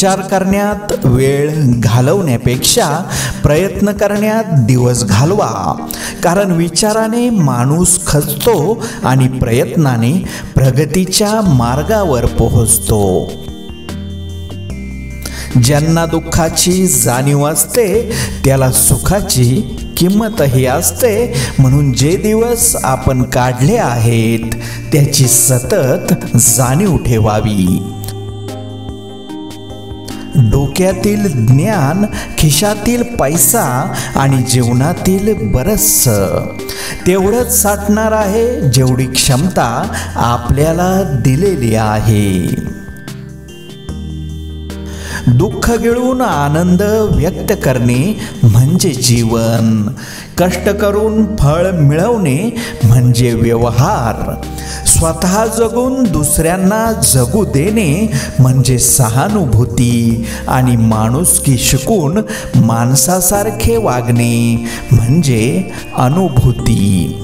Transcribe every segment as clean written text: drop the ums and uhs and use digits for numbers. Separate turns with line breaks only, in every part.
विचार करण्यात वेळ घालवण्यापेक्षा प्रयत्न करण्यात दिवस घालवा, कारण विचाराने माणूस खचतो आणि प्रयत्नाने प्रगतीच्या मार्गावर पोहोचतो. ज्यांना दुःखाची जाणीव असते त्याला सुखाची किंमतही असते. म्हणून जे दिवस आपण काढले आहेत त्याची सतत जाणीव ठेवावी. डोक्यातील ज्ञान, खिशातील पैसा आणि जीवनातील बरचसं तेवढंच साठणार आहे जेवढी क्षमता आपल्याला दिलेली आहे. दुःख गिळून आनंद व्यक्त करणे म्हणजे जीवन. कष्ट करून फळ मिळवणे म्हणजे व्यवहार. स्वतः जगून दुसऱ्यांना जगू देणे म्हणजे सहानुभूती. आणि माणुसकी शिकून माणसासारखे वागणे म्हणजे अनुभूती.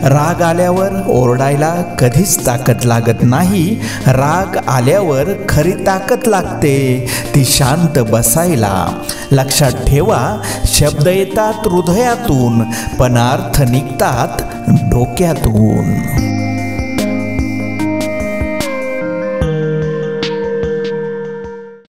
राग आल्यावर ओरडायला कधीच ताकद लागत नाही. राग आल्यावर खरी ताकद लागते ती शांत बसायला. लक्षात ठेवा, शब्द येतात हृदयातून पण अर्थ निघतात डोक्यातून.